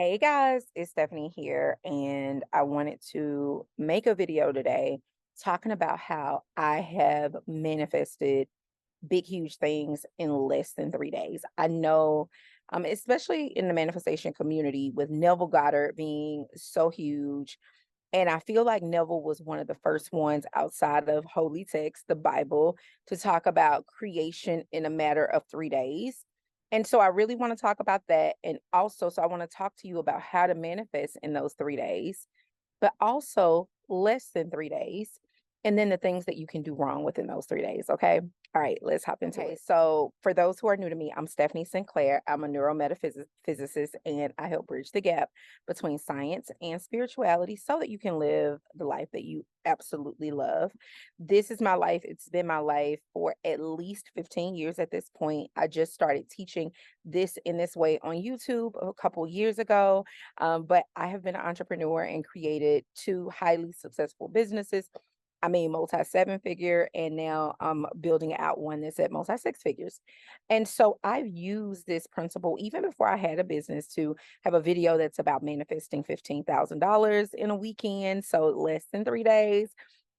Hey guys, it's Stephanie here, and I wanted to make a video today talking about how I have manifested big, huge things in less than 3 days. I know, especially in the manifestation community, with Neville Goddard being so huge. And I feel like Neville was one of the first ones outside of Holy Text, the Bible, to talk about creation in a matter of 3 days. And so I really want to talk about that. And also, so I want to talk to you about how to manifest in those 3 days, but also less than 3 days. And then the things that you can do wrong within those 3 days. Okay. All right, let's hop into it. So, for those who are new to me, I'm Stephanie Sinclair. I'm a neurometaphysics and I help bridge the gap between science and spirituality so that you can live the life that you absolutely love. This is my life. It's been my life for at least 15 years at this point. I just started teaching this in this way on YouTube a couple years ago. But I have been an entrepreneur and created two highly successful businesses. I mean, multi seven figure, and now I'm building out one that's at multi six figures. And so I've used this principle even before I had a business to have a video that's about manifesting $15,000 in a weekend. So less than 3 days.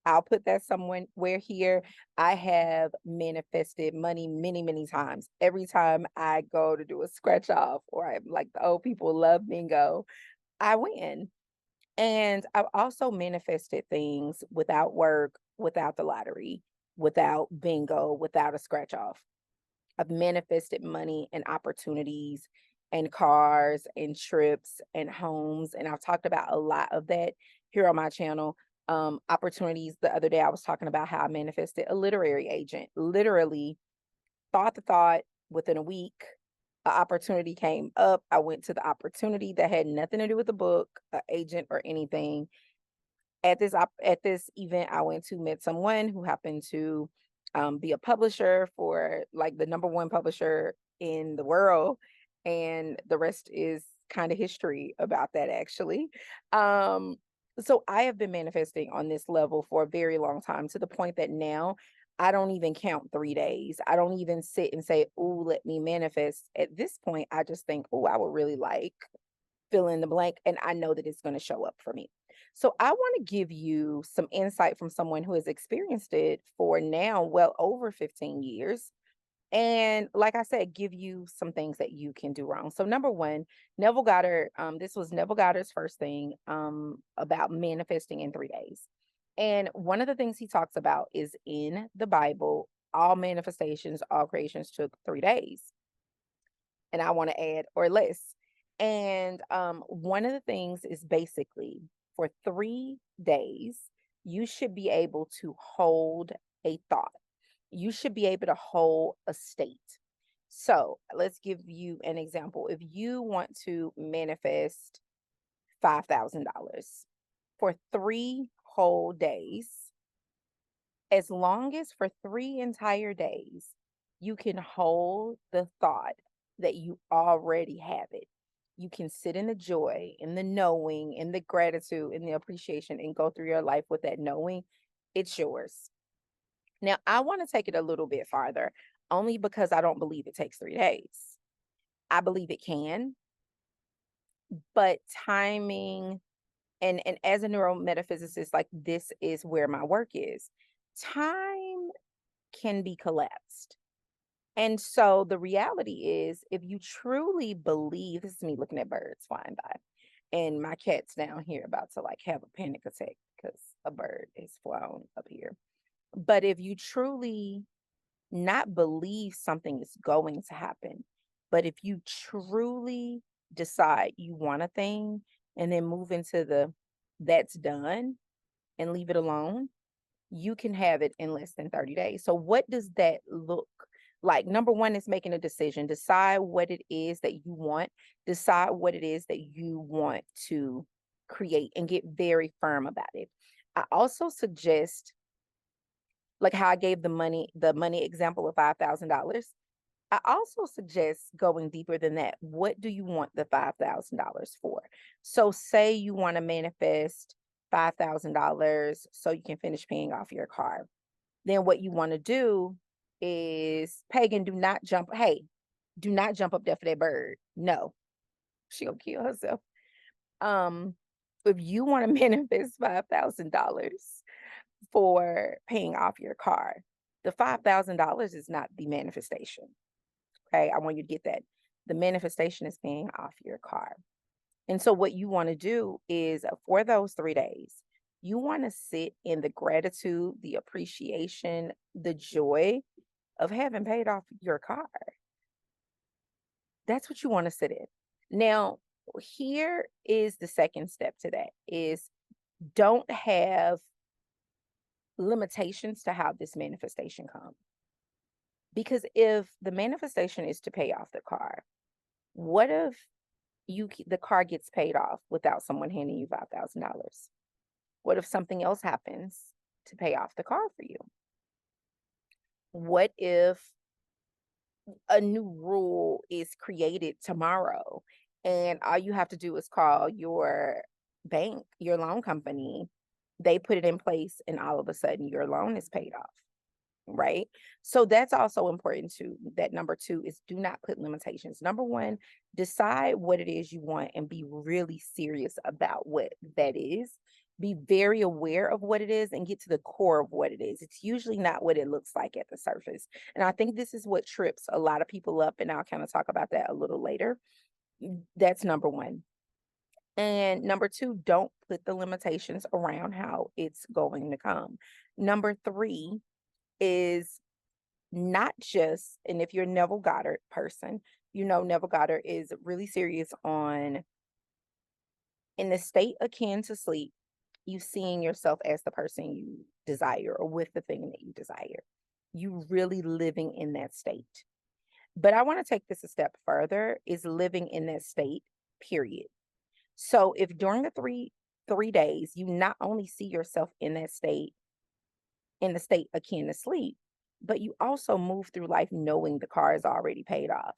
I'll put that somewhere here. I have manifested money many, many times. Every time I go to do a scratch off, or I'm like the old people love bingo, I win. And I've also manifested things without work, without the lottery, without bingo, without a scratch off. I've manifested money and opportunities and cars and trips and homes. And I've talked about a lot of that here on my channel. Opportunities. The other day, I was talking about how I manifested a literary agent. Literally, thought the thought within a week, an opportunity came up. I went to the opportunity that had nothing to do with the book, an agent, or anything. At this event I went to, met someone who happened to be a publisher for like the number one publisher in the world, and the rest is kind of history about that actually. Um, so I have been manifesting on this level for a very long time to the point that now I don't even count 3 days. I don't even sit and say, "Oh, let me manifest." At this point, I just think, "Oh, I would really like fill in the blank," and I know that it's going to show up for me. So I want to give you some insight from someone who has experienced it for now well over 15 years. And like I said, give you some things that you can do wrong. So number one, Neville Goddard, this was Neville Goddard's first thing about manifesting in 3 days. And one of the things he talks about is in the Bible, all manifestations, all creations took 3 days. And I want to add or less. And one of the things is basically for 3 days, you should be able to hold a thought. You should be able to hold a state. So let's give you an example. If you want to manifest $5,000 for 3 whole days, as long as for 3 entire days, you can hold the thought that you already have it. You can sit in the joy, in the knowing, in the gratitude, in the appreciation, and go through your life with that knowing it's yours. Now, I want to take it a little bit farther, only because I don't believe it takes 3 days. I believe it can, but timing and as a neurometaphysicist, like this is where my work is. Time can be collapsed. And so the reality is, if you truly believe, this is me looking at birds flying by, and my cat's down here about to like have a panic attack because a bird is flown up here. But if you truly not believe something is going to happen, but if you truly decide you want a thing and then move into the that's done and leave it alone, you can have it in less than 30 days. So what does that look like? Number one is making a decision. Decide what it is that you want. Decide what it is that you want to create and get very firm about it. I also suggest, like how I gave the money example of $5,000. I also suggest going deeper than that. What do you want the $5,000 for? So say you want to manifest $5,000 so you can finish paying off your car. Then what you want to do is, Pagan, do not jump up there for that bird. No, she'll kill herself. Um, if you want to manifest $5,000 for paying off your car, the $5,000 is not the manifestation. Okay. I want you to get that. The manifestation is paying off your car. And so, what you want to do is for those 3 days, you want to sit in the gratitude, the appreciation, the joy of having paid off your car. That's what you want to sit in. Now, here is the second step to that is don't have limitations to how this manifestation comes. Because if the manifestation is to pay off the car, what if the car gets paid off without someone handing you $5,000? What if something else happens to pay off the car for you? What if a new rule is created tomorrow and all you have to do is call your bank, your loan company, they put it in place and all of a sudden your loan is paid off, right? So that's also important too. That number two is do not put limitations. Number one, decide what it is you want and be really serious about what that is. Be very aware of what it is and get to the core of what it is. It's usually not what it looks like at the surface. And I think this is what trips a lot of people up. And I'll kind of talk about that a little later. That's number one. And number two, don't put the limitations around how it's going to come. Number three is not just, and if you're a Neville Goddard person, you know Neville Goddard is really serious on in the state akin to sleep, you seeing yourself as the person you desire or with the thing that you desire. You really living in that state. But I want to take this a step further is living in that state, period. So if during the three days you not only see yourself in that state, in the state akin to sleep, but you also move through life knowing the car is already paid off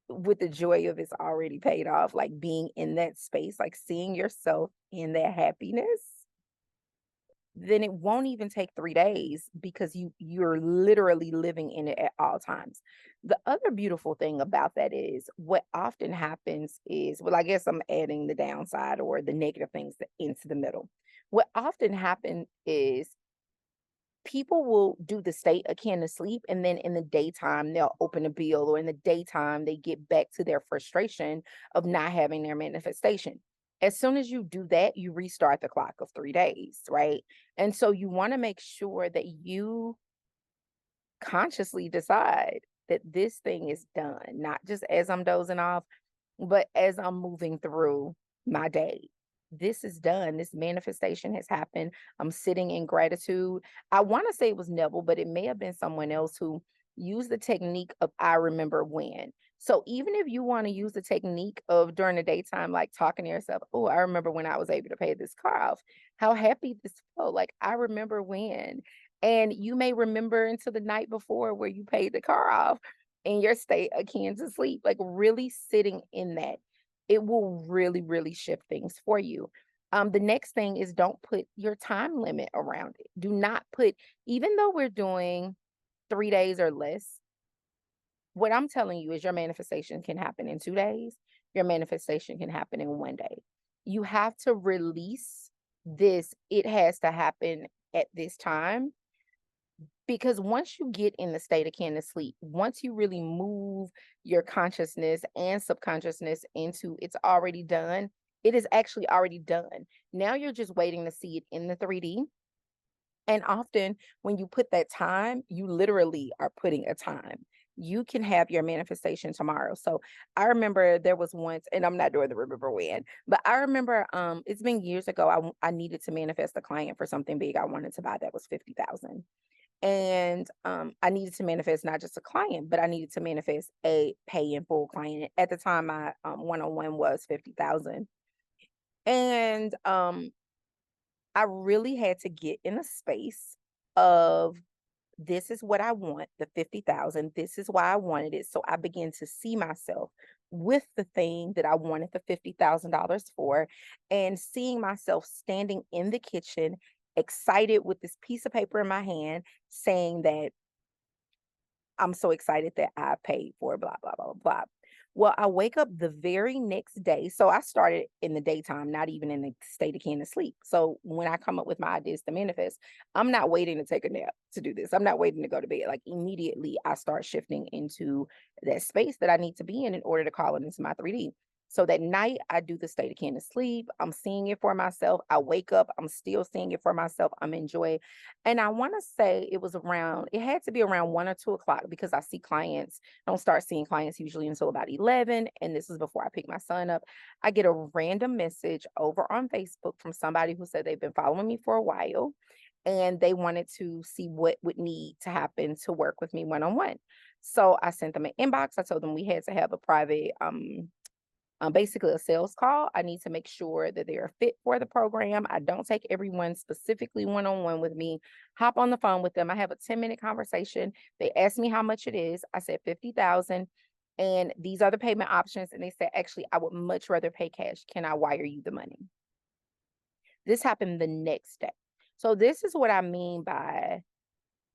with the joy of it's already paid off, like being in that space, like seeing yourself in that happiness, then it won't even take 3 days because you're literally living in it at all times. The other beautiful thing about that is what often happens is, well, I guess I'm adding the downside or the negative things into the middle. What often happens is people will do the state akin to sleep, and then in the daytime they'll open a bill, or in the daytime they get back to their frustration of not having their manifestation. As soon as you do that, you restart the clock of 3 days, right? And so you want to make sure that you consciously decide that this thing is done, not just as I'm dozing off, but as I'm moving through my day. This is done. This manifestation has happened. I'm sitting in gratitude. I want to say it was Neville, but it may have been someone else who used the technique of I remember when. So even if you want to use the technique of during the daytime, like talking to yourself, oh, I remember when I was able to pay this car off, how happy this felt. Like I remember when. And you may remember until the night before where you paid the car off in your state akin to sleep, like really sitting in that. It will really, really shift things for you. The next thing is don't put your time limit around it. Do not put, even though we're doing 3 days or less, what I'm telling you is your manifestation can happen in 2 days. Your manifestation can happen in one day. You have to release this. It has to happen at this time because once you get in the state akin to sleep, once you really move your consciousness and subconsciousness into it's already done, it is actually already done. Now you're just waiting to see it in the 3D. And often when you put that time, you literally are putting a time. You can have your manifestation tomorrow. So I remember there was once, and I'm not doing the remember when, but I remember it's been years ago. I needed to manifest a client for something big I wanted to buy that was 50,000. And I needed to manifest not just a client, but I needed to manifest a pay in full client. At the time, my one-on-one was 50,000. And I really had to get in a space of this is what I want, the 50,000. This is why I wanted it. So I began to see myself with the thing that I wanted the $50,000 for, and seeing myself standing in the kitchen, excited with this piece of paper in my hand, saying that I'm so excited that I paid for blah, blah, blah, blah. Well, I wake up the very next day. So I started in the daytime, not even in the state of can sleep. So when I come up with my ideas to manifest, I'm not waiting to take a nap to do this. I'm not waiting to go to bed. Like immediately, I start shifting into that space that I need to be in order to call it into my 3D. So that night, I do the state of can sleep. I'm seeing it for myself. I wake up, I'm still seeing it for myself. I'm enjoying. And I want to say it had to be around 1 or 2 o'clock because I see clients don't start seeing clients usually until about 11. And this is before I pick my son up. I get a random message over on Facebook from somebody who said they've been following me for a while and they wanted to see what would need to happen to work with me one on one. So I sent them an inbox. I told them we had to have a private, basically a sales call. I need to make sure that they are fit for the program. I don't take everyone specifically one on one with me. Hop on the phone with them. I have a 10-minute conversation. They ask me how much it is. I said 50,000 and these are the payment options. And they said, actually, I would much rather pay cash. Can I wire you the money? This happened the next day. So this is what I mean by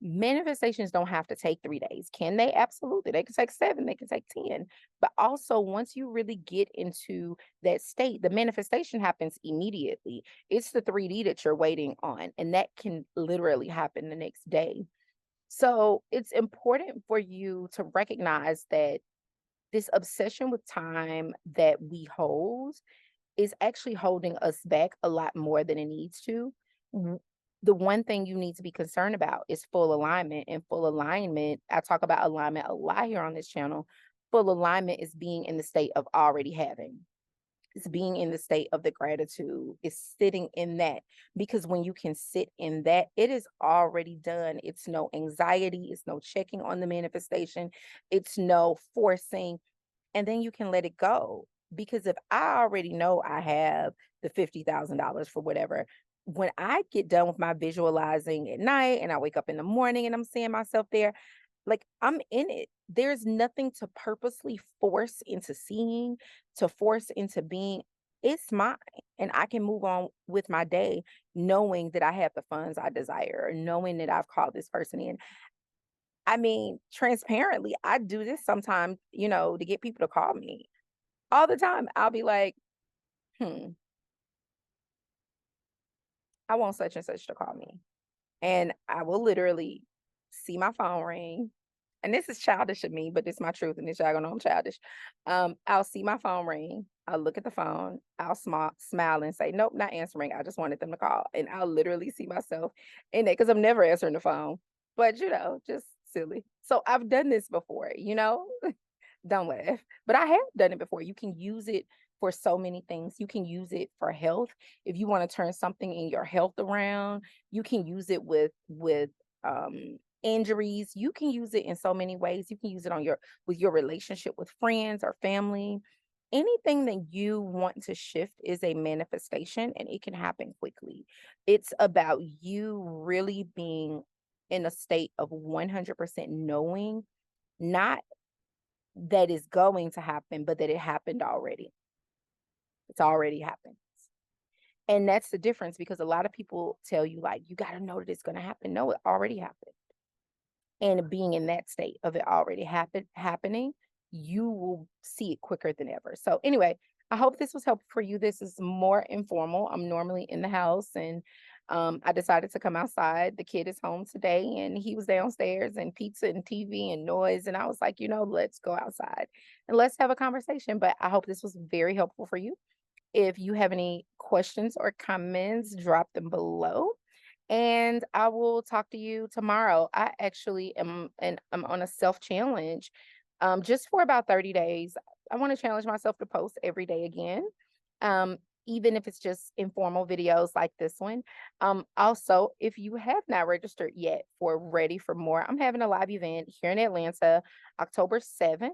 manifestations don't have to take 3 days. Can they? Absolutely. They can take 7, they can take 10. But also, once you really get into that state, the manifestation happens immediately. It's the 3D that you're waiting on, and that can literally happen the next day. So it's important for you to recognize that this obsession with time that we hold is actually holding us back a lot more than it needs to. W- The one thing you need to be concerned about is full alignment. And full alignment, I talk about alignment a lot here on this channel. Full alignment is being in the state of already having. It's being in the state of the gratitude. It's sitting in that. Because when you can sit in that, it is already done. It's no anxiety. It's no checking on the manifestation. It's no forcing, and then you can let it go. Because if I already know I have the $50,000 for whatever, when I get done with my visualizing at night and I wake up in the morning and I'm seeing myself there, like I'm in it. There's nothing to purposely force into seeing, to force into being. It's mine. And I can move on with my day knowing that I have the funds I desire, knowing that I've called this person in. I mean, transparently, I do this sometimes, to get people to call me all the time. I'll be like, hmm, I want such and such to call me. And I will literally see my phone ring. And this is childish of me, but it's my truth. And this y'all gonna know I'm childish. I'll see my phone ring. I'll look at the phone. I'll smile and say, nope, not answering. I just wanted them to call. And I'll literally see myself in it because I'm never answering the phone. But, just silly. So I've done this before. Don't laugh. But I have done it before. You can use it for so many things. You can use it for health. If you want to turn something in your health around, you can use it with injuries. You can use it in so many ways. You can use it with your relationship with friends or family. Anything that you want to shift is a manifestation and it can happen quickly. It's about you really being in a state of 100% knowing, not that is going to happen, but that it happened already. It's already happened. And that's the difference because a lot of people tell you, like, you got to know that it's going to happen. No, it already happened. And being in that state of it already happening, you will see it quicker than ever. So, anyway, I hope this was helpful for you. This is more informal. I'm normally in the house and I decided to come outside. The kid is home today and he was downstairs and pizza and TV and noise. And I was like, let's go outside and let's have a conversation. But I hope this was very helpful for you. If you have any questions or comments, drop them below. And I will talk to you tomorrow. I actually I'm on a self challenge just for about 30 days. I want to challenge myself to post every day again. Um, Even if it's just informal videos like this one. Also, if you have not registered yet for Ready for More, I'm having a live event here in Atlanta, October 7th.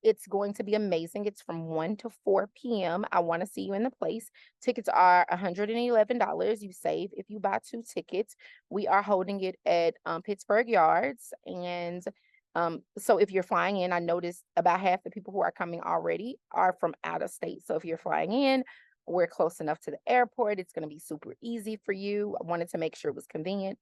It's going to be amazing. It's from 1 to 4 p.m. I want to see you in the place. Tickets are $111. You save if you buy 2 tickets. We are holding it at Pittsburgh Yards. And so if you're flying in, I noticed about half the people who are coming already are from out of state. So if you're flying in, we're close enough to the airport. It's going to be super easy for you. I wanted to make sure it was convenient.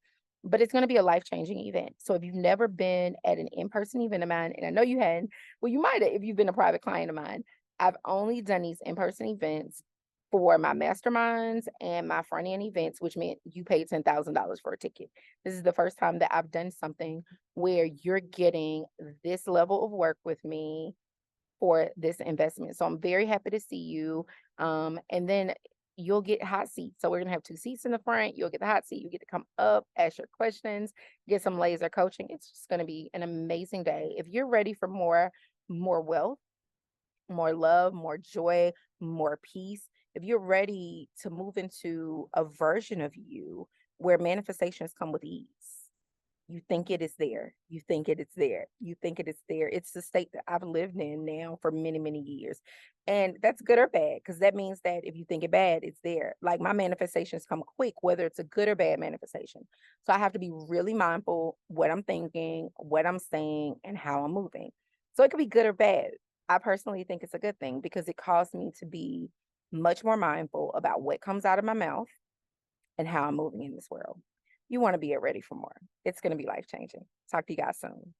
but it's going to be a life-changing event. So if you've never been at an in-person event of mine, and I know you hadn't, well, you might have if you've been a private client of mine. I've only done these in-person events for my masterminds and my front end events, which meant you paid $10,000 for a ticket. This is the first time that I've done something where you're getting this level of work with me for this investment. So I'm very happy to see you. And then you'll get hot seats. So we're gonna have 2 seats in the front. You'll get the hot seat. You get to come up, ask your questions, get some laser coaching. It's just gonna be an amazing day. If you're ready for more wealth, more love, more joy, more peace, if you're ready to move into a version of you where manifestations come with ease, you think it is there. You think it is there. You think it is there. It's the state that I've lived in now for many, many years. And that's good or bad, because that means that if you think it bad, it's there. Like my manifestations come quick, whether it's a good or bad manifestation. So I have to be really mindful what I'm thinking, what I'm saying, and how I'm moving. So it could be good or bad. I personally think it's a good thing because it caused me to be much more mindful about what comes out of my mouth and how I'm moving in this world. You want to be ready for more. It's going to be life changing. Talk to you guys soon.